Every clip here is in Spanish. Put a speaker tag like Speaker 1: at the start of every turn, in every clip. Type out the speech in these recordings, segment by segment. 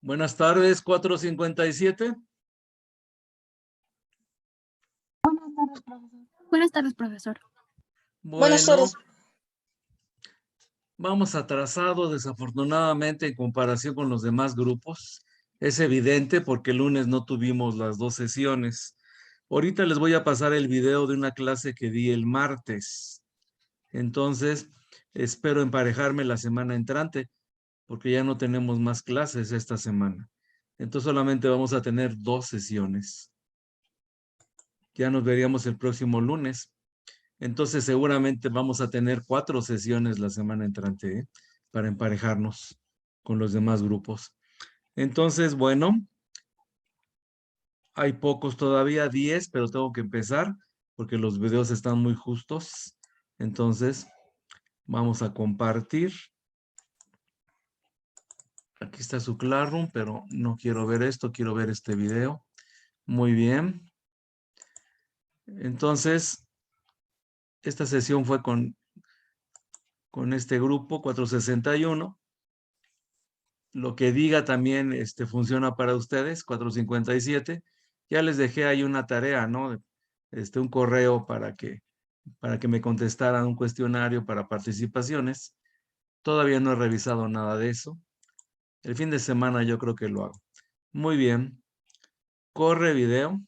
Speaker 1: Buenas tardes, 457.
Speaker 2: Buenas tardes, profesor.
Speaker 3: Buenas tardes.
Speaker 1: Bueno, vamos atrasado desafortunadamente en comparación con los demás grupos. Es evidente porque el lunes no tuvimos las dos sesiones. Ahorita les voy a pasar el video de una clase que di el martes. Entonces, espero emparejarme la semana entrante porque ya no tenemos más clases esta semana. Entonces solamente vamos a tener dos sesiones. Ya nos veríamos el próximo lunes. Entonces seguramente vamos a tener 4 sesiones la semana entrante, ¿eh? Para emparejarnos con los demás grupos. Entonces, bueno, hay pocos todavía, 10, pero tengo que empezar porque los videos están muy justos. Entonces, vamos a compartir. Aquí está su Classroom, pero no quiero ver esto, quiero ver este video. Muy bien. Entonces, esta sesión fue con este grupo 461. Lo que diga también funciona para ustedes, 457. Ya les dejé ahí una tarea, ¿no? Un correo para que me contestaran un cuestionario para participaciones. Todavía no he revisado nada de eso. El fin de semana yo creo que lo hago. Muy bien. Corre video.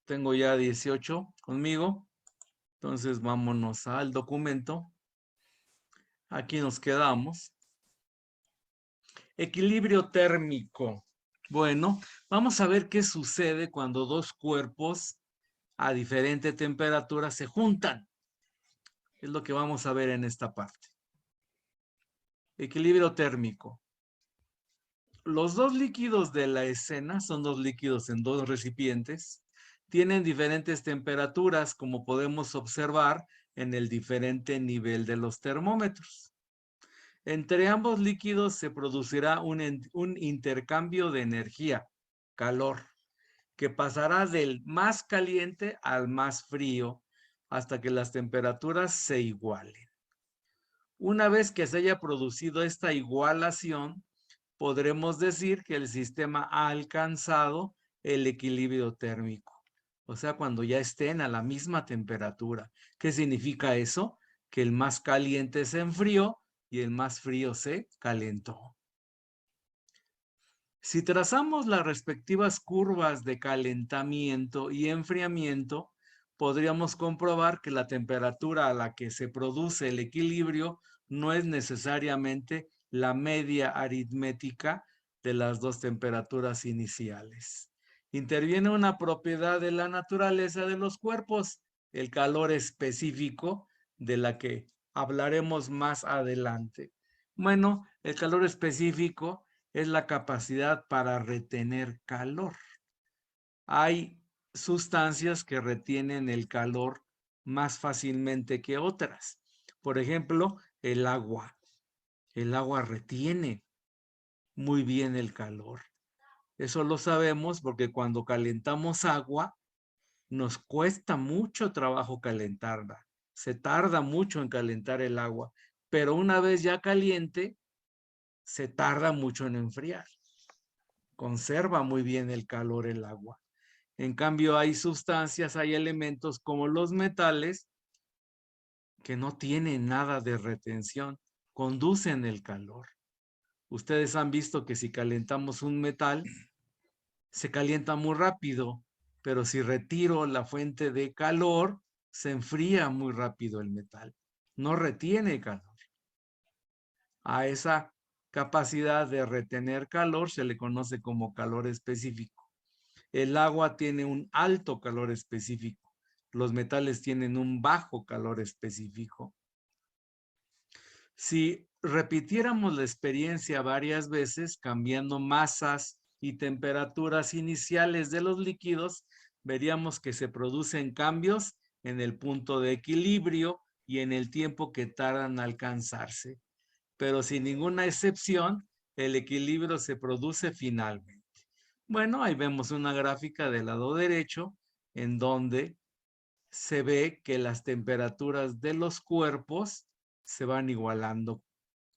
Speaker 1: Tengo ya 18 conmigo. Entonces vámonos al documento. Aquí nos quedamos. Equilibrio térmico. Bueno, vamos a ver qué sucede cuando dos cuerpos a diferente temperatura se juntan. Es lo que vamos a ver en esta parte. Equilibrio térmico. Los dos líquidos de la escena son dos líquidos en dos recipientes. Tienen diferentes temperaturas, como podemos observar en el diferente nivel de los termómetros. Entre ambos líquidos se producirá un intercambio de energía, calor, que pasará del más caliente al más frío hasta que las temperaturas se igualen. Una vez que se haya producido esta igualación, podremos decir que el sistema ha alcanzado el equilibrio térmico. O sea, cuando ya estén a la misma temperatura. ¿Qué significa eso? Que el más caliente se enfrió y el más frío se calentó. Si trazamos las respectivas curvas de calentamiento y enfriamiento, podríamos comprobar que la temperatura a la que se produce el equilibrio no es necesariamente la media aritmética de las dos temperaturas iniciales. Interviene una propiedad de la naturaleza de los cuerpos, el calor específico, de la que hablaremos más adelante. Bueno, el calor específico es la capacidad para retener calor. Hay sustancias que retienen el calor más fácilmente que otras. Por ejemplo, el agua. El agua retiene muy bien el calor. Eso lo sabemos porque cuando calentamos agua, nos cuesta mucho trabajo calentarla. Se tarda mucho en calentar el agua, pero una vez ya caliente, se tarda mucho en enfriar. Conserva muy bien el calor el agua. En cambio, hay sustancias, hay elementos como los metales que no tienen nada de retención, conducen el calor. Ustedes han visto que si calentamos un metal, se calienta muy rápido, pero si retiro la fuente de calor, se enfría muy rápido el metal. No retiene calor. A esa capacidad de retener calor se le conoce como calor específico. El agua tiene un alto calor específico. Los metales tienen un bajo calor específico. Si repitiéramos la experiencia varias veces, cambiando masas y temperaturas iniciales de los líquidos, veríamos que se producen cambios en el punto de equilibrio y en el tiempo que tardan en alcanzarse. Pero sin ninguna excepción, el equilibrio se produce finalmente. Bueno, ahí vemos una gráfica del lado derecho en donde se ve que las temperaturas de los cuerpos se van igualando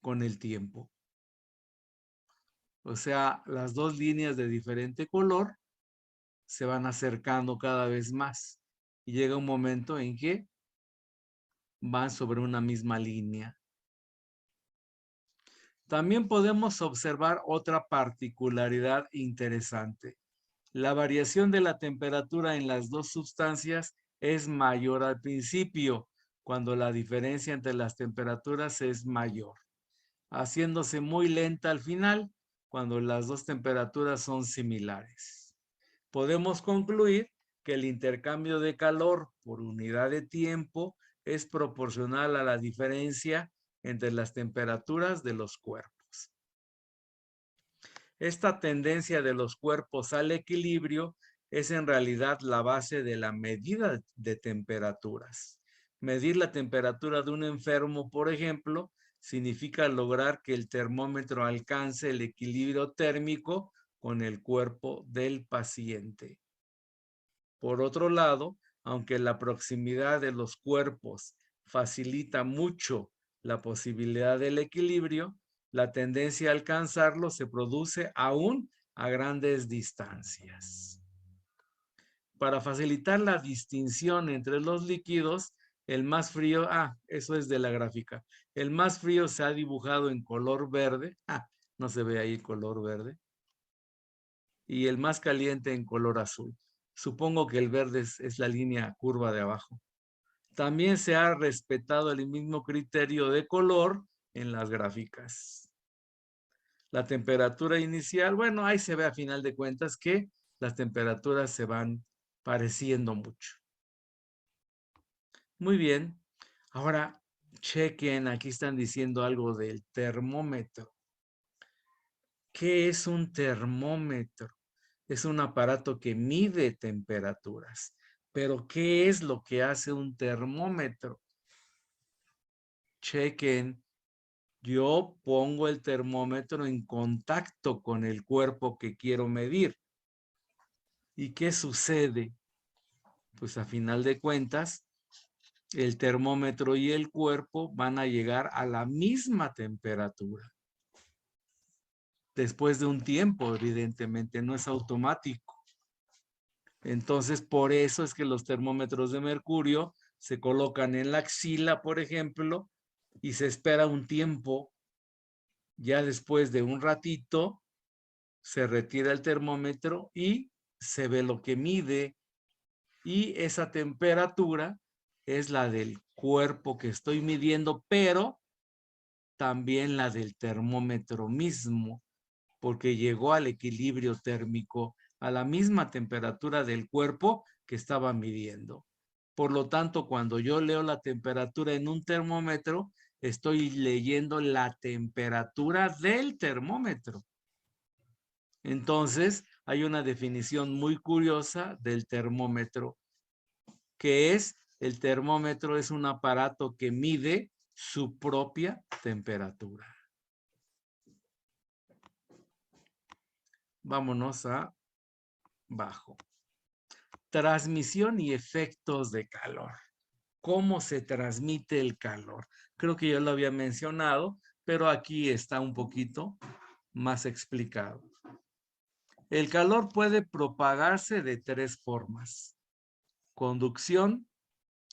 Speaker 1: con el tiempo. O sea, las dos líneas de diferente color se van acercando cada vez más. Y llega un momento en que van sobre una misma línea. También podemos observar otra particularidad interesante. La variación de la temperatura en las dos sustancias es mayor al principio, cuando la diferencia entre las temperaturas es mayor, haciéndose muy lenta al final, cuando las dos temperaturas son similares. Podemos concluir que el intercambio de calor por unidad de tiempo es proporcional a la diferencia entre las temperaturas de los cuerpos. Esta tendencia de los cuerpos al equilibrio es en realidad la base de la medida de temperaturas. Medir la temperatura de un enfermo, por ejemplo, significa lograr que el termómetro alcance el equilibrio térmico con el cuerpo del paciente. Por otro lado, aunque la proximidad de los cuerpos facilita mucho la posibilidad del equilibrio, la tendencia a alcanzarlo se produce aún a grandes distancias. Para facilitar la distinción entre los líquidos, el más frío, eso es de la gráfica, el más frío se ha dibujado en color verde, no se ve ahí color verde, y el más caliente en color azul. Supongo que el verde es la línea curva de abajo. También se ha respetado el mismo criterio de color en las gráficas. La temperatura inicial, bueno, ahí se ve a final de cuentas que las temperaturas se van pareciendo mucho. Muy bien. Ahora, chequen, aquí están diciendo algo del termómetro. ¿Qué es un termómetro? Es un aparato que mide temperaturas. Pero, ¿qué es lo que hace un termómetro? Chequen. Yo pongo el termómetro en contacto con el cuerpo que quiero medir. ¿Y qué sucede? Pues a final de cuentas, el termómetro y el cuerpo van a llegar a la misma temperatura. Después de un tiempo, evidentemente, no es automático. Entonces, por eso es que los termómetros de mercurio se colocan en la axila, por ejemplo, y se espera un tiempo. Ya después de un ratito, se retira el termómetro y se ve lo que mide. Y esa temperatura es la del cuerpo que estoy midiendo, pero también la del termómetro mismo, porque llegó al equilibrio térmico, a la misma temperatura del cuerpo que estaba midiendo. Por lo tanto, cuando yo leo la temperatura en un termómetro, estoy leyendo la temperatura del termómetro. Entonces, hay una definición muy curiosa del termómetro, que es: el termómetro es un aparato que mide su propia temperatura. Vámonos a abajo. Transmisión y efectos de calor. ¿Cómo se transmite el calor? Creo que ya lo había mencionado, pero aquí está un poquito más explicado. El calor puede propagarse de tres formas: conducción,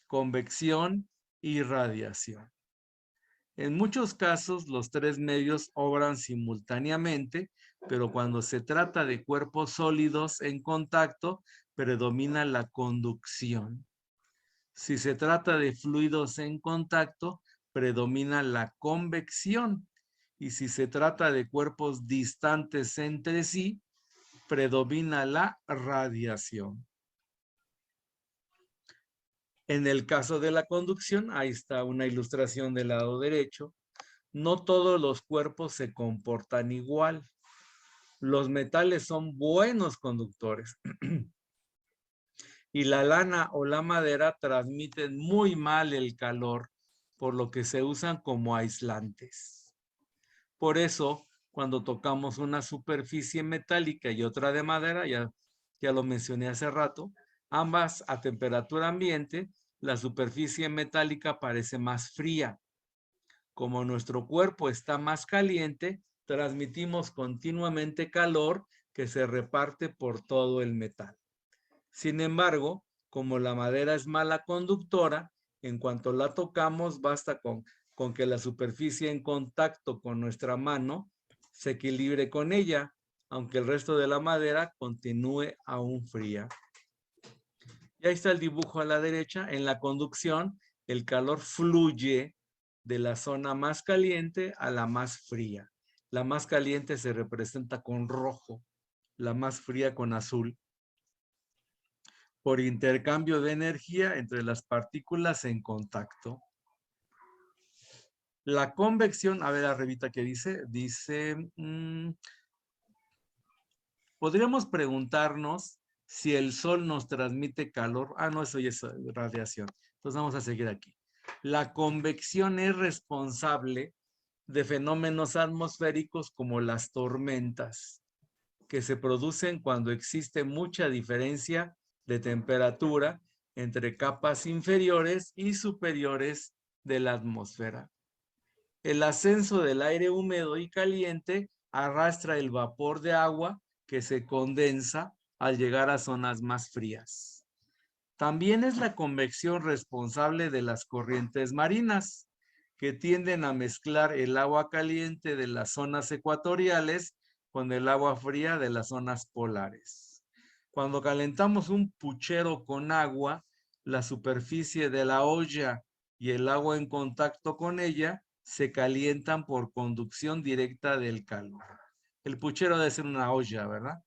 Speaker 1: convección y radiación. En muchos casos, los tres medios obran simultáneamente, pero cuando se trata de cuerpos sólidos en contacto, predomina la conducción. Si se trata de fluidos en contacto, predomina la convección. Y si se trata de cuerpos distantes entre sí, predomina la radiación. En el caso de la conducción, ahí está una ilustración del lado derecho. No todos los cuerpos se comportan igual. Los metales son buenos conductores y la lana o la madera transmiten muy mal el calor, por lo que se usan como aislantes. Por eso, cuando tocamos una superficie metálica y otra de madera, ya lo mencioné hace rato, ambas a temperatura ambiente, la superficie metálica parece más fría. Como nuestro cuerpo está más caliente, transmitimos continuamente calor que se reparte por todo el metal. Sin embargo, como la madera es mala conductora, en cuanto la tocamos, basta con que la superficie en contacto con nuestra mano se equilibre con ella, aunque el resto de la madera continúe aún fría. Y ahí está el dibujo a la derecha. En la conducción, el calor fluye de la zona más caliente a la más fría. La más caliente se representa con rojo, la más fría con azul, por intercambio de energía entre las partículas en contacto. La convección, a ver la revista que dice, podríamos preguntarnos si el sol nos transmite calor. Ah, no, eso ya es radiación. Entonces vamos a seguir aquí. La convección es responsable de fenómenos atmosféricos como las tormentas, que se producen cuando existe mucha diferencia de temperatura entre capas inferiores y superiores de la atmósfera. El ascenso del aire húmedo y caliente arrastra el vapor de agua que se condensa al llegar a zonas más frías. También es la convección responsable de las corrientes marinas, que tienden a mezclar el agua caliente de las zonas ecuatoriales con el agua fría de las zonas polares. Cuando calentamos un puchero con agua, la superficie de la olla y el agua en contacto con ella se calientan por conducción directa del calor. El puchero debe ser una olla, ¿verdad?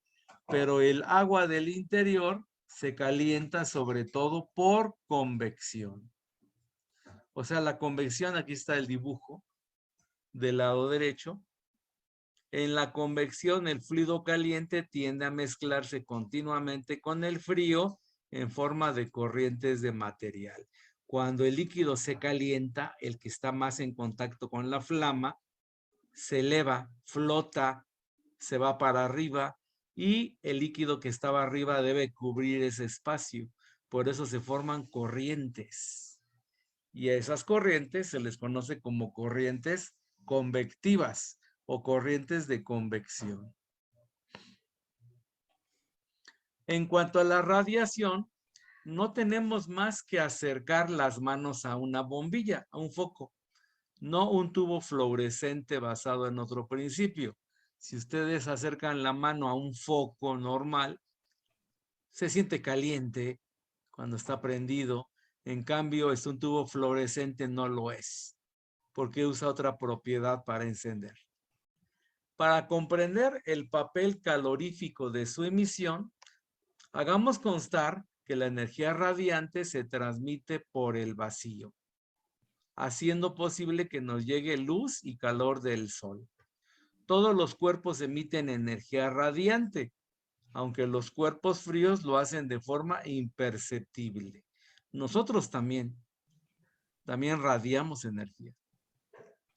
Speaker 1: Pero el agua del interior se calienta sobre todo por convección. O sea, la convección, aquí está el dibujo del lado derecho. En la convección, el fluido caliente tiende a mezclarse continuamente con el frío en forma de corrientes de material. Cuando el líquido se calienta, el que está más en contacto con la flama, se eleva, flota, se va para arriba y el líquido que estaba arriba debe cubrir ese espacio. Por eso se forman corrientes. Y a esas corrientes se les conoce como corrientes convectivas o corrientes de convección. En cuanto a la radiación, no tenemos más que acercar las manos a una bombilla, a un foco, no un tubo fluorescente basado en otro principio. Si ustedes acercan la mano a un foco normal, se siente caliente cuando está prendido. En cambio, un tubo fluorescente no lo es, porque usa otra propiedad para encender. Para comprender el papel calorífico de su emisión, hagamos constar que la energía radiante se transmite por el vacío, haciendo posible que nos llegue luz y calor del sol. Todos los cuerpos emiten energía radiante, aunque los cuerpos fríos lo hacen de forma imperceptible. Nosotros también radiamos energía.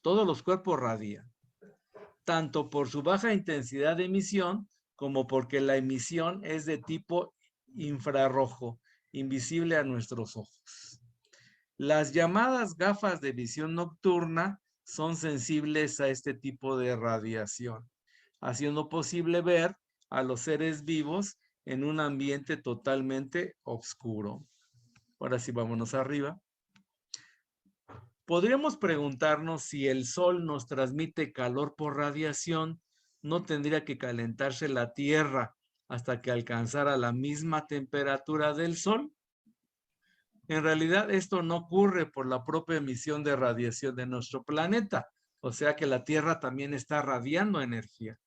Speaker 1: Todos los cuerpos radian, tanto por su baja intensidad de emisión como porque la emisión es de tipo infrarrojo, invisible a nuestros ojos. Las llamadas gafas de visión nocturna son sensibles a este tipo de radiación, haciendo posible ver a los seres vivos en un ambiente totalmente oscuro. Ahora sí, vámonos arriba. Podríamos preguntarnos si el sol nos transmite calor por radiación, ¿no tendría que calentarse la Tierra hasta que alcanzara la misma temperatura del sol? En realidad, esto no ocurre por la propia emisión de radiación de nuestro planeta, o sea que la Tierra también está radiando energía.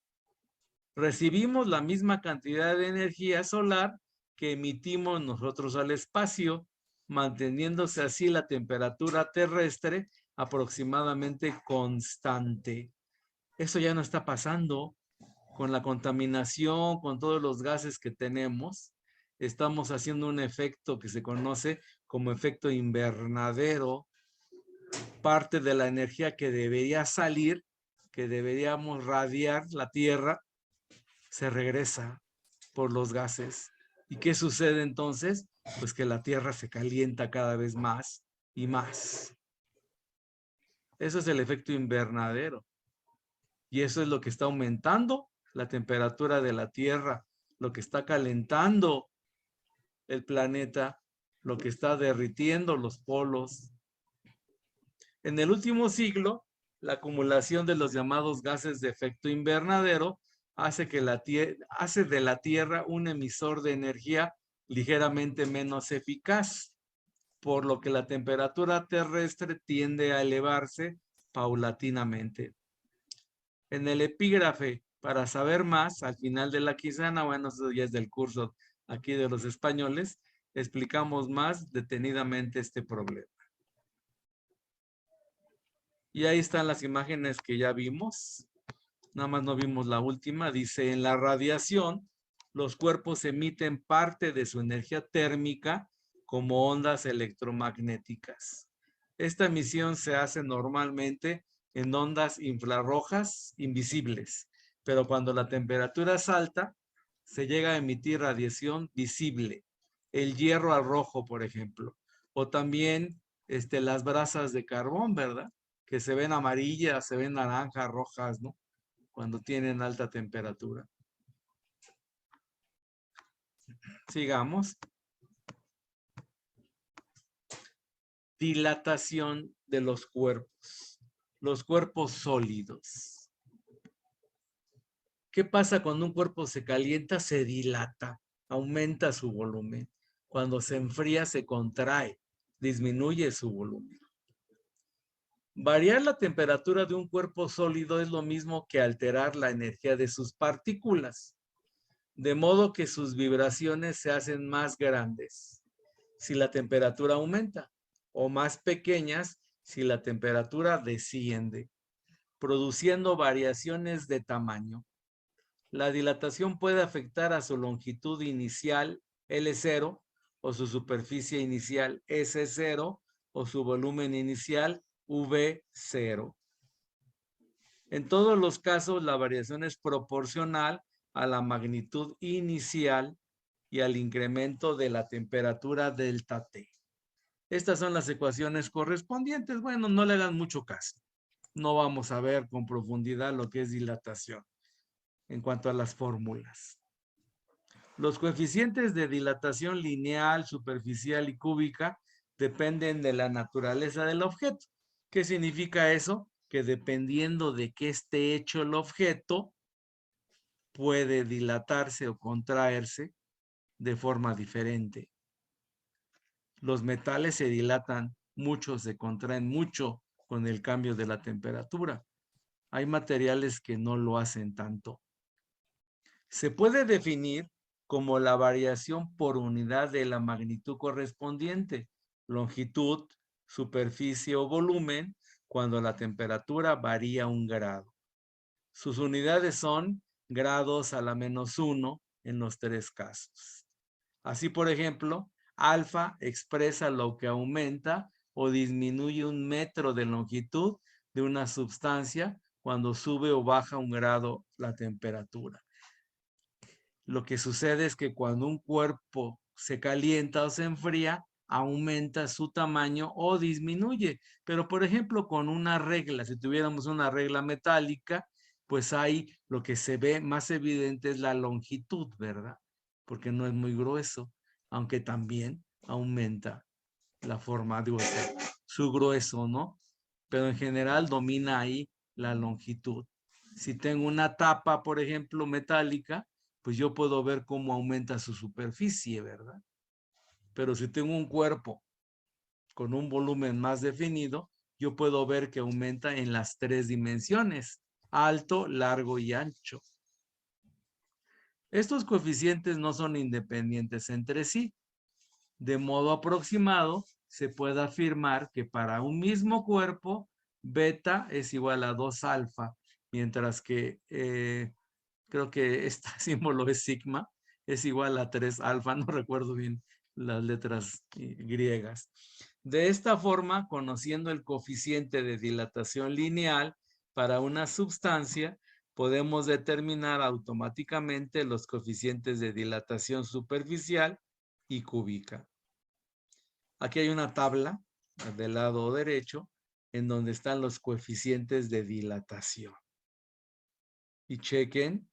Speaker 1: Recibimos la misma cantidad de energía solar que emitimos nosotros al espacio, manteniéndose así la temperatura terrestre aproximadamente constante. Eso ya no está pasando con la contaminación, con todos los gases que tenemos. Estamos haciendo un efecto que se conoce como efecto invernadero. Parte de la energía que debería salir, que deberíamos radiar la Tierra, se regresa por los gases. ¿Y qué sucede entonces? Pues que la Tierra se calienta cada vez más y más. Eso es el efecto invernadero. Y eso es lo que está aumentando la temperatura de la Tierra, lo que está calentando el planeta, lo que está derritiendo los polos. En el último siglo, la acumulación de los llamados gases de efecto invernadero hace de la Tierra un emisor de energía ligeramente menos eficaz, por lo que la temperatura terrestre tiende a elevarse paulatinamente. En el epígrafe, para saber más, al final de la quincena, bueno, eso ya es del curso aquí de los españoles, explicamos más detenidamente este problema. Y ahí están las imágenes que ya vimos. Nada más no vimos la última. Dice, en la radiación, los cuerpos emiten parte de su energía térmica como ondas electromagnéticas. Esta emisión se hace normalmente en ondas infrarrojas invisibles, pero cuando la temperatura es alta, se llega a emitir radiación visible. El hierro al rojo, por ejemplo. O también las brasas de carbón, ¿verdad? Que se ven amarillas, se ven naranjas, rojas, ¿no? Cuando tienen alta temperatura. Sigamos. Dilatación de los cuerpos sólidos. ¿Qué pasa cuando un cuerpo se calienta? Se dilata, aumenta su volumen. Cuando se enfría, se contrae, disminuye su volumen. Variar la temperatura de un cuerpo sólido es lo mismo que alterar la energía de sus partículas, de modo que sus vibraciones se hacen más grandes si la temperatura aumenta o más pequeñas si la temperatura desciende, produciendo variaciones de tamaño. La dilatación puede afectar a su longitud inicial L0 o su superficie inicial S0 o su volumen inicial V0. En todos los casos, la variación es proporcional a la magnitud inicial y al incremento de la temperatura delta T. Estas son las ecuaciones correspondientes. Bueno, no le hagan mucho caso. No vamos a ver con profundidad lo que es dilatación en cuanto a las fórmulas. Los coeficientes de dilatación lineal, superficial y cúbica dependen de la naturaleza del objeto. ¿Qué significa eso? Que dependiendo de qué esté hecho el objeto, puede dilatarse o contraerse de forma diferente. Los metales se dilatan mucho, se contraen mucho con el cambio de la temperatura. Hay materiales que no lo hacen tanto. Se puede definir como la variación por unidad de la magnitud correspondiente, longitud, superficie o volumen, cuando la temperatura varía 1 grado. Sus unidades son grados a la -1 en los 3 casos. Así, por ejemplo, alfa expresa lo que aumenta o disminuye 1 metro de longitud de una sustancia cuando sube o baja 1 grado la temperatura. Lo que sucede es que cuando un cuerpo se calienta o se enfría, aumenta su tamaño o disminuye. Pero, por ejemplo, con una regla, si tuviéramos una regla metálica, pues ahí lo que se ve más evidente es la longitud, ¿verdad? Porque no es muy grueso, aunque también aumenta la forma de su grueso, ¿no? Pero en general domina ahí la longitud. Si tengo una tapa, por ejemplo, metálica, pues yo puedo ver cómo aumenta su superficie, ¿verdad? Pero si tengo un cuerpo con un volumen más definido, yo puedo ver que aumenta en las 3 dimensiones, alto, largo y ancho. Estos coeficientes no son independientes entre sí. De modo aproximado, se puede afirmar que para un mismo cuerpo, beta es igual a 2 alfa, mientras que creo que este símbolo es sigma, es igual a 3 alfa, no recuerdo bien las letras griegas. De esta forma, conociendo el coeficiente de dilatación lineal para una sustancia, podemos determinar automáticamente los coeficientes de dilatación superficial y cúbica. Aquí hay una tabla del lado derecho en donde están los coeficientes de dilatación. y chequen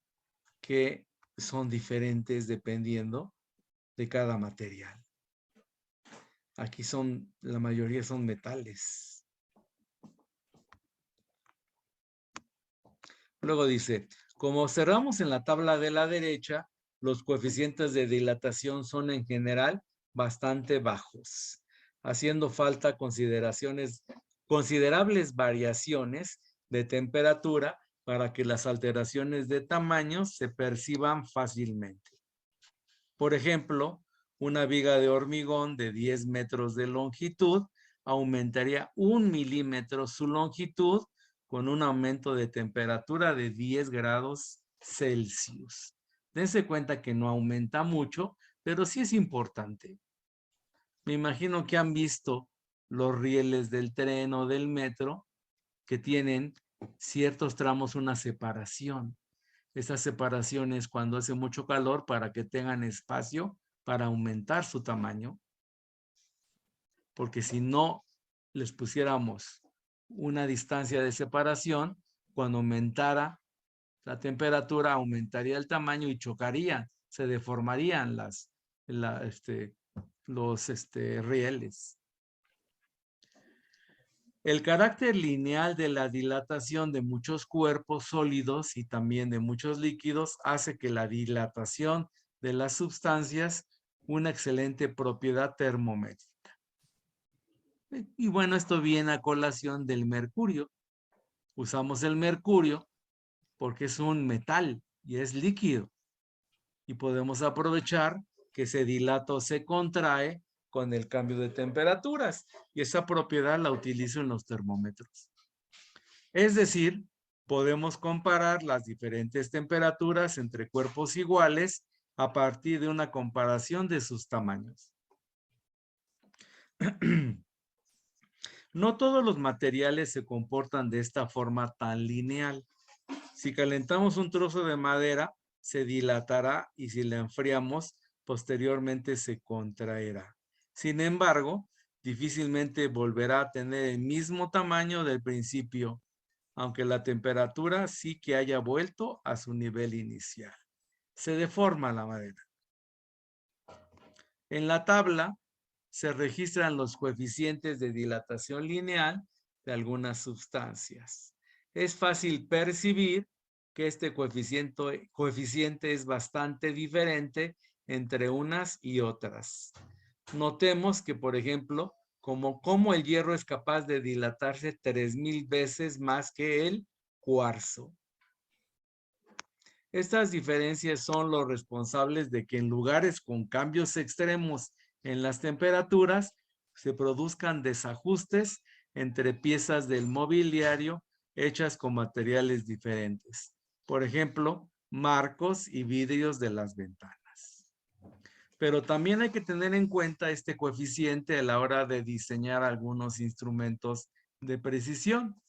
Speaker 1: que son diferentes dependiendo de cada material. Aquí la mayoría son metales. Luego dice, como observamos en la tabla de la derecha, los coeficientes de dilatación son en general bastante bajos, haciendo falta considerables variaciones de temperatura para que las alteraciones de tamaño se perciban fácilmente. Por ejemplo, una viga de hormigón de 10 metros de longitud aumentaría 1 milímetro su longitud con un aumento de temperatura de 10 grados Celsius. Dense cuenta que no aumenta mucho, pero sí es importante. Me imagino que han visto los rieles del tren o del metro que tienen ciertos tramos una separación. Esa separación es cuando hace mucho calor para que tengan espacio para aumentar su tamaño. Porque si no les pusiéramos una distancia de separación, cuando aumentara la temperatura, aumentaría el tamaño y chocarían, se deformarían los rieles. El carácter lineal de la dilatación de muchos cuerpos sólidos y también de muchos líquidos hace que la dilatación de las sustancias una excelente propiedad termométrica. Y bueno, esto viene a colación del mercurio. Usamos el mercurio porque es un metal y es líquido. Y podemos aprovechar que se dilata o se contrae con el cambio de temperaturas. Y esa propiedad la utilizo en los termómetros. Es decir, podemos comparar las diferentes temperaturas entre cuerpos iguales a partir de una comparación de sus tamaños. No todos los materiales se comportan de esta forma tan lineal. Si calentamos un trozo de madera, se dilatará y si la enfriamos, posteriormente se contraerá. Sin embargo, difícilmente volverá a tener el mismo tamaño del principio, aunque la temperatura sí que haya vuelto a su nivel inicial. Se deforma la madera. En la tabla se registran los coeficientes de dilatación lineal de algunas sustancias. Es fácil percibir que este coeficiente es bastante diferente entre unas y otras. Notemos que, por ejemplo, como el hierro es capaz de dilatarse 3000 veces más que el cuarzo. Estas diferencias son los responsables de que en lugares con cambios extremos en las temperaturas se produzcan desajustes entre piezas del mobiliario hechas con materiales diferentes. Por ejemplo, marcos y vidrios de las ventanas. Pero también hay que tener en cuenta este coeficiente a la hora de diseñar algunos instrumentos de precisión.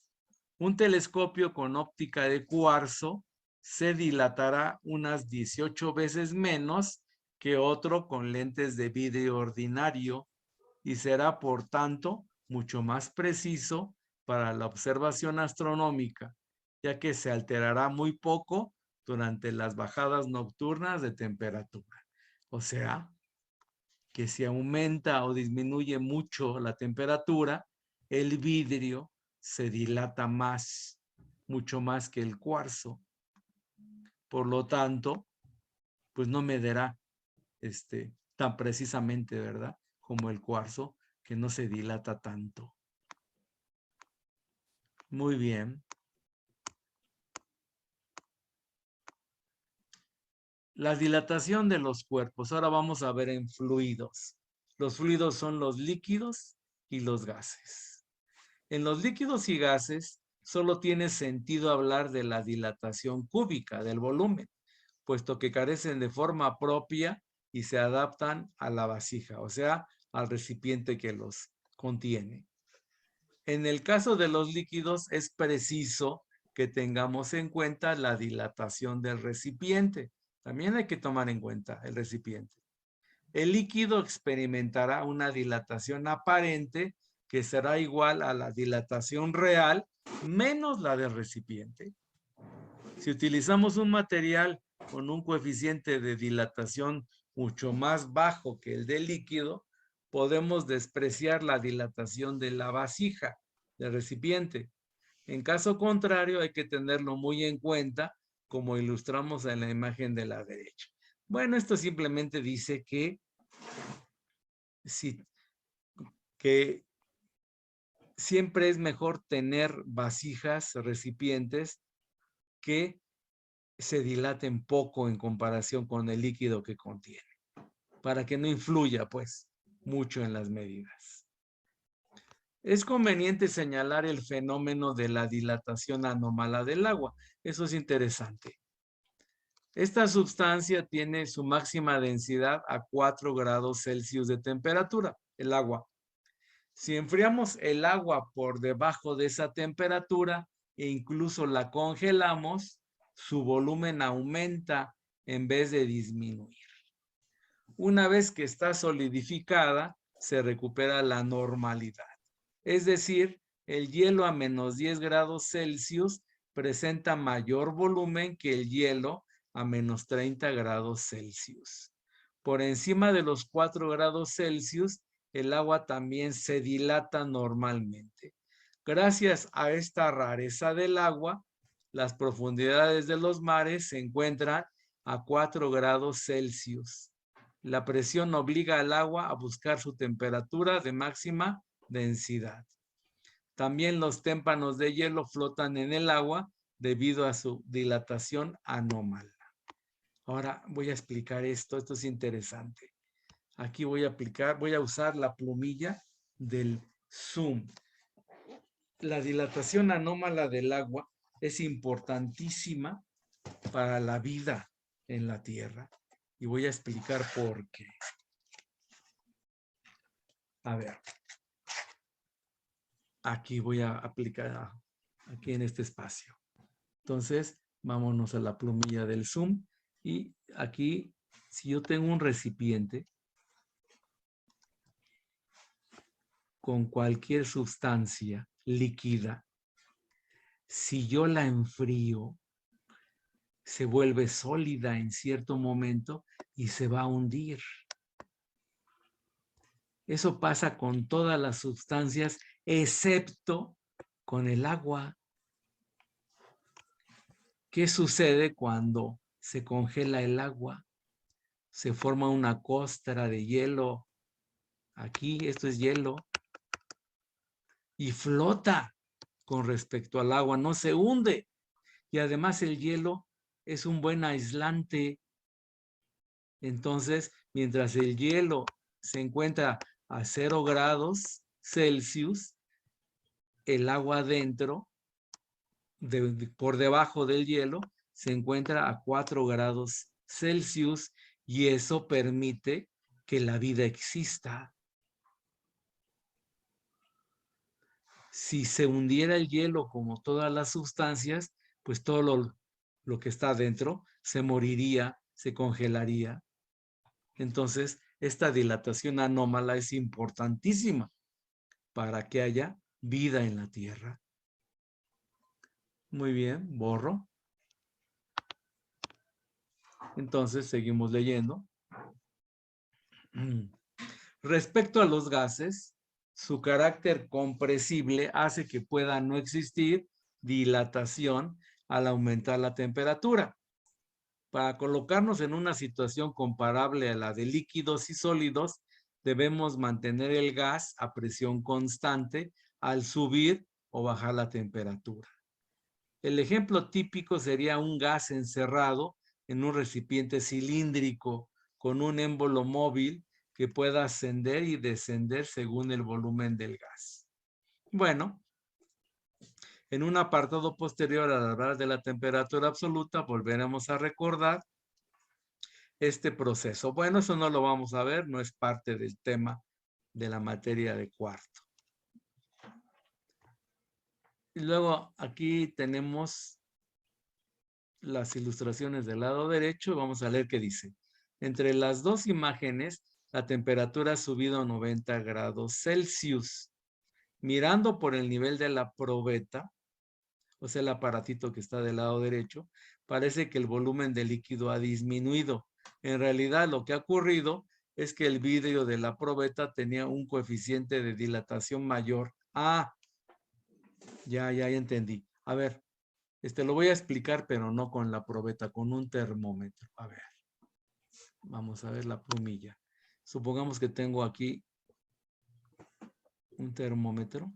Speaker 1: Un telescopio con óptica de cuarzo se dilatará unas 18 veces menos que otro con lentes de vidrio ordinario y será, por tanto, mucho más preciso para la observación astronómica, ya que se alterará muy poco durante las bajadas nocturnas de temperatura. O sea, que si aumenta o disminuye mucho la temperatura, el vidrio se dilata más, mucho más que el cuarzo. Por lo tanto, pues no medirá tan precisamente, ¿verdad? Como el cuarzo, que no se dilata tanto. Muy bien. La dilatación de los cuerpos. Ahora vamos a ver en fluidos. Los fluidos son los líquidos y los gases. En los líquidos y gases solo tiene sentido hablar de la dilatación cúbica del volumen, puesto que carecen de forma propia y se adaptan a la vasija, o sea, al recipiente que los contiene. En el caso de los líquidos es preciso que tengamos en cuenta la dilatación del recipiente. También hay que tomar en cuenta el recipiente. El líquido experimentará una dilatación aparente que será igual a la dilatación real menos la del recipiente. Si utilizamos un material con un coeficiente de dilatación mucho más bajo que el del líquido, podemos despreciar la dilatación de la vasija, del recipiente. En caso contrario, hay que tenerlo muy en cuenta, como ilustramos en la imagen de la derecha. Bueno, esto simplemente dice que siempre es mejor tener vasijas, recipientes, que se dilaten poco en comparación con el líquido que contiene, para que no influya, pues, mucho en las medidas. Es conveniente señalar el fenómeno de la dilatación anómala del agua. Eso es interesante. Esta sustancia tiene su máxima densidad a 4 grados Celsius de temperatura, el agua. Si enfriamos el agua por debajo de esa temperatura e incluso la congelamos, su volumen aumenta en vez de disminuir. Una vez que está solidificada, se recupera la normalidad. Es decir, el hielo a menos 10 grados Celsius presenta mayor volumen que el hielo a menos 30 grados Celsius. Por encima de los 4 grados Celsius, el agua también se dilata normalmente. Gracias a esta rareza del agua, las profundidades de los mares se encuentran a 4 grados Celsius. La presión obliga al agua a buscar su temperatura de máxima densidad. También los témpanos de hielo flotan en el agua debido a su dilatación anómala. Ahora voy a explicar esto es interesante. Aquí voy a usar la plumilla del Zoom. La dilatación anómala del agua es importantísima para la vida en la Tierra. Y voy a explicar por qué. A ver. Aquí voy a aplicar, aquí en este espacio. Entonces, vámonos a la plumilla del Zoom. Y aquí, si yo tengo un recipiente con cualquier sustancia líquida, si yo la enfrío, se vuelve sólida en cierto momento y se va a hundir. Eso pasa con todas las sustancias, excepto con el agua. ¿Qué sucede cuando se congela el agua? Se forma una costra de hielo. Aquí, esto es hielo. Y flota con respecto al agua, no se hunde. Y además el hielo es un buen aislante. Entonces, mientras el hielo se encuentra a 0 grados Celsius, el agua adentro, por debajo del hielo, se encuentra a 4 grados Celsius y eso permite que la vida exista. Si se hundiera el hielo como todas las sustancias, pues todo lo que está adentro se moriría, se congelaría. Entonces, esta dilatación anómala es importantísima para que haya vida en la Tierra. Muy bien, borro. Entonces, seguimos leyendo. Respecto a los gases, su carácter compresible hace que pueda no existir dilatación al aumentar la temperatura. Para colocarnos en una situación comparable a la de líquidos y sólidos, debemos mantener el gas a presión constante al subir o bajar la temperatura. El ejemplo típico sería un gas encerrado en un recipiente cilíndrico con un émbolo móvil que pueda ascender y descender según el volumen del gas. Bueno, en un apartado posterior al hablar de la temperatura absoluta, volveremos a recordar este proceso. Bueno, eso no lo vamos a ver, no es parte del tema de la materia de cuarto. Y luego aquí tenemos las ilustraciones del lado derecho. Vamos a leer qué dice. Entre las dos imágenes, la temperatura ha subido a 90 grados Celsius. Mirando por el nivel de la probeta, o sea, el aparatito que está del lado derecho, parece que el volumen del líquido ha disminuido. En realidad, lo que ha ocurrido es que el vidrio de la probeta tenía un coeficiente de dilatación mayor. Ah, ya entendí. A ver, lo voy a explicar, pero no con la probeta, con un termómetro. A ver, vamos a ver la plumilla. Supongamos que tengo aquí un termómetro.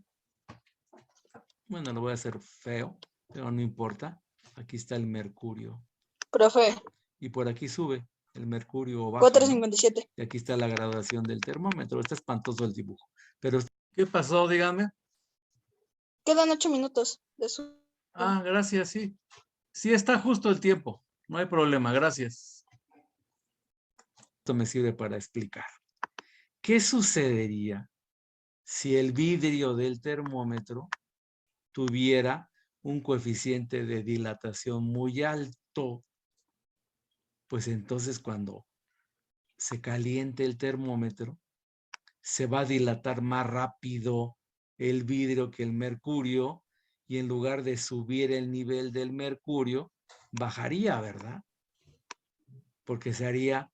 Speaker 1: Bueno, lo voy a hacer feo, pero no importa. Aquí está el mercurio.
Speaker 3: Profe,
Speaker 1: Y por aquí sube el mercurio baja, ¿no?
Speaker 3: 457.
Speaker 1: Y aquí está la graduación del termómetro. Está espantoso el dibujo. Pero, ¿qué pasó? Dígame.
Speaker 3: Quedan 8 minutos de su...
Speaker 1: Ah, gracias, sí. Sí, está justo el tiempo. No hay problema, gracias. Esto me sirve para explicar. ¿Qué sucedería si el vidrio del termómetro tuviera un coeficiente de dilatación muy alto? Pues entonces cuando se caliente el termómetro, se va a dilatar más rápido el vidrio que el mercurio y en lugar de subir el nivel del mercurio, bajaría, ¿verdad? Porque se haría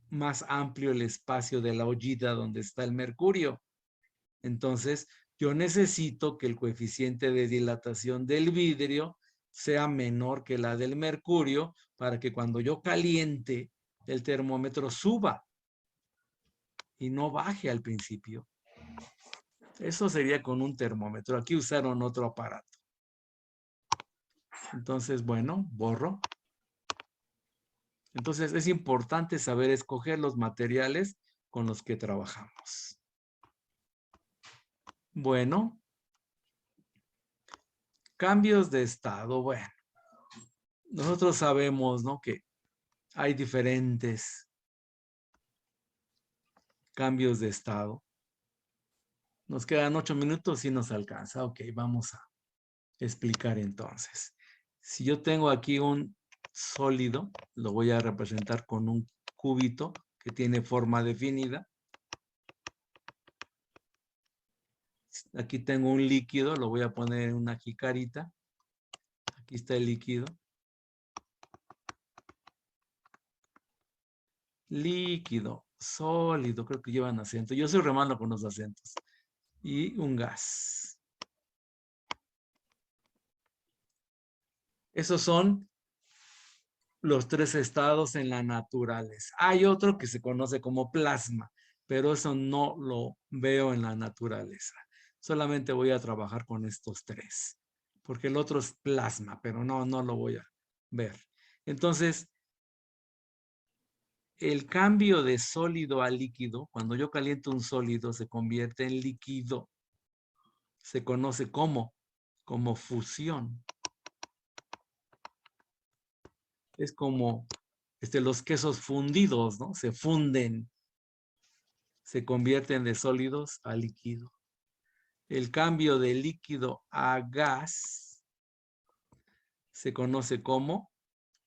Speaker 1: más amplio el espacio de la ollita donde está el mercurio. Entonces, yo necesito que el coeficiente de dilatación del vidrio sea menor que la del mercurio para que cuando yo caliente el termómetro suba y no baje al principio. Eso sería con un termómetro. Aquí usaron otro aparato. Entonces, bueno, borro. Entonces, es importante saber escoger los materiales con los que trabajamos. Bueno, cambios de estado. Bueno, nosotros sabemos, ¿no?, que hay diferentes cambios de estado. Nos quedan 8 minutos y nos alcanza. Ok, vamos a explicar entonces. Si yo tengo aquí un sólido, lo voy a representar con un cubito que tiene forma definida. Aquí tengo un líquido, lo voy a poner en una jicarita. Aquí está el líquido. Líquido, sólido, creo que llevan acento. Yo soy re malo con los acentos. Y un gas. Esos son los 3 estados en la naturaleza. Hay otro que se conoce como plasma, pero eso no lo veo en la naturaleza. Solamente voy a trabajar con estos 3, porque el otro es plasma, pero no lo voy a ver. Entonces, el cambio de sólido a líquido, cuando yo caliento un sólido, se convierte en líquido. Se conoce como fusión. Es como los quesos fundidos, ¿no? Se funden, se convierten de sólidos a líquido. El cambio de líquido a gas se conoce como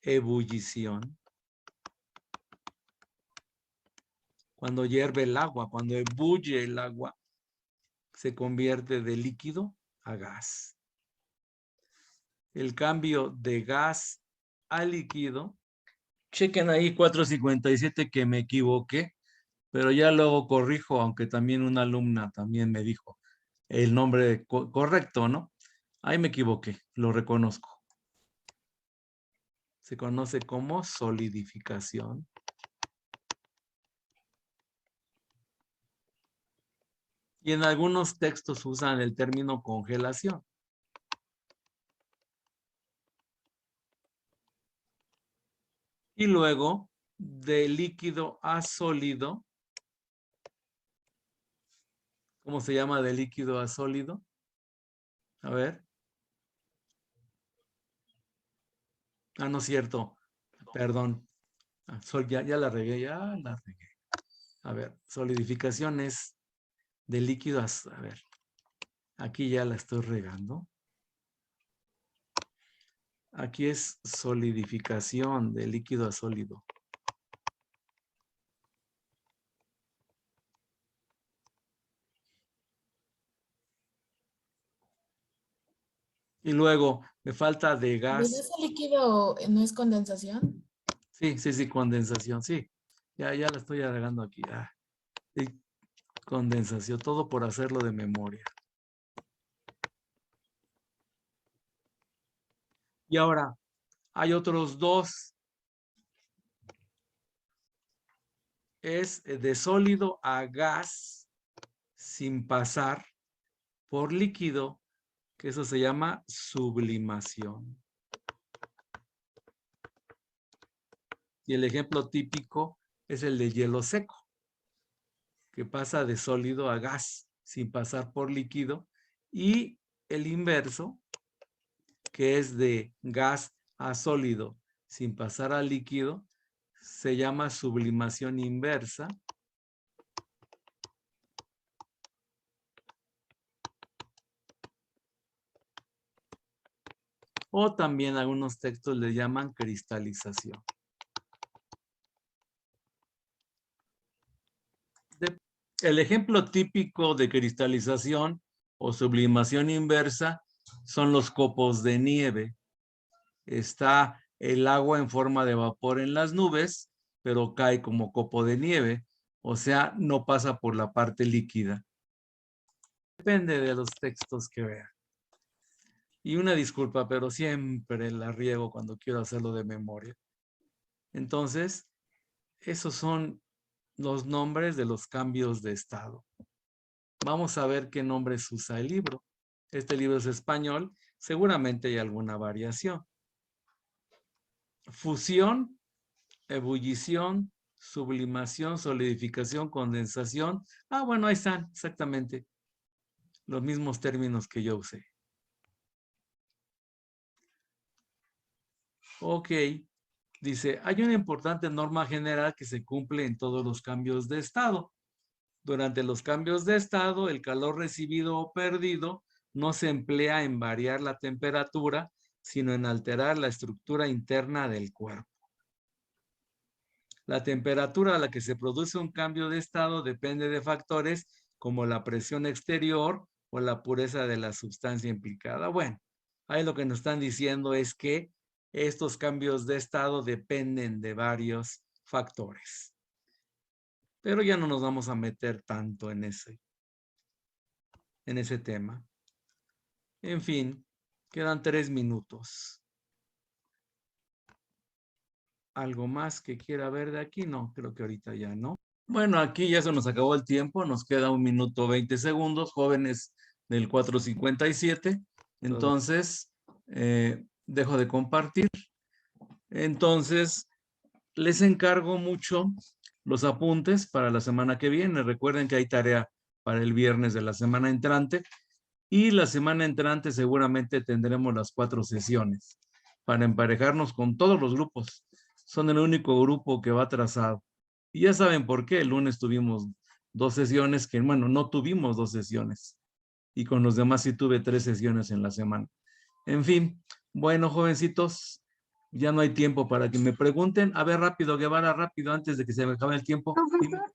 Speaker 1: ebullición. Cuando hierve el agua, cuando ebulle el agua, se convierte de líquido a gas. El cambio de gas a líquido, chequen ahí 457 que me equivoqué, pero ya luego corrijo, aunque también una alumna también me dijo el nombre correcto, ¿no? Ahí me equivoqué, lo reconozco. Se conoce como solidificación. Y en algunos textos usan el término congelación. Y luego, de líquido a sólido, ¿cómo se llama de líquido a sólido? A ver. Ah, no es cierto. Perdón. Ya la regué, ya la regué. A ver, solidificación es de líquido a... A ver, aquí ya la estoy regando. Aquí es solidificación de líquido a sólido. Y luego me falta de gas.
Speaker 2: ¿Ese líquido no es condensación?
Speaker 1: Sí, condensación, sí. Ya la estoy agregando aquí. Sí, condensación, todo por hacerlo de memoria. Y ahora, hay otros dos. Es de sólido a gas sin pasar por líquido, que eso se llama sublimación. Y el ejemplo típico es el de hielo seco, que pasa de sólido a gas sin pasar por líquido. Y el inverso, que es de gas a sólido sin pasar a líquido, se llama sublimación inversa. O también algunos textos le llaman cristalización. El ejemplo típico de cristalización o sublimación inversa son los copos de nieve. Está el agua en forma de vapor en las nubes, pero cae como copo de nieve, o sea, no pasa por la parte líquida. Depende de los textos que vean. Y una disculpa, pero siempre la riego cuando quiero hacerlo de memoria. Entonces, esos son los nombres de los cambios de estado. Vamos a ver qué nombres usa el libro. Este libro es español, seguramente hay alguna variación. Fusión, ebullición, sublimación, solidificación, condensación. Bueno, ahí están, exactamente. Los mismos términos que yo usé. Ok. Dice, hay una importante norma general que se cumple en todos los cambios de estado. Durante los cambios de estado, el calor recibido o perdido no se emplea en variar la temperatura, sino en alterar la estructura interna del cuerpo. La temperatura a la que se produce un cambio de estado depende de factores como la presión exterior o la pureza de la sustancia implicada. Bueno, ahí lo que nos están diciendo es que estos cambios de estado dependen de varios factores. Pero ya no nos vamos a meter tanto en ese tema. En fin, quedan 3 minutos. ¿Algo más que quiera ver de aquí? No, creo que ahorita ya no. Bueno, aquí ya se nos acabó el tiempo. Nos queda 1 minuto 20 segundos, jóvenes del 457. Entonces, dejo de compartir. Entonces, les encargo mucho los apuntes para la semana que viene. Recuerden que hay tarea para el viernes de la semana entrante. Y la semana entrante seguramente tendremos las 4 sesiones para emparejarnos con todos los grupos. Son el único grupo que va atrasado. Y ya saben por qué. El lunes tuvimos 2 sesiones que, bueno, no tuvimos 2 sesiones. Y con los demás sí tuve 3 sesiones en la semana. En fin, bueno, jovencitos, ya no hay tiempo para que me pregunten. A ver, rápido, Guevara, rápido, antes de que se me acabe el tiempo.
Speaker 4: Profesor,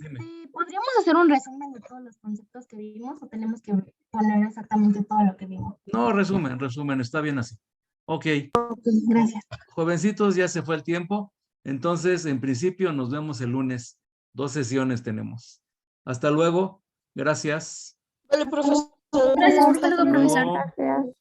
Speaker 1: Dime.
Speaker 4: ¿podríamos hacer un resumen de todos los conceptos que vimos o tenemos que poner exactamente todo lo que vimos?
Speaker 1: No, resumen, está bien así. Ok.
Speaker 4: Ok, gracias.
Speaker 1: Jovencitos, ya se fue el tiempo. Entonces, en principio, nos vemos el lunes. 2 sesiones tenemos. Hasta luego. Gracias.
Speaker 3: Vale, profesor.
Speaker 4: Gracias,
Speaker 1: Hasta luego.
Speaker 4: Gracias.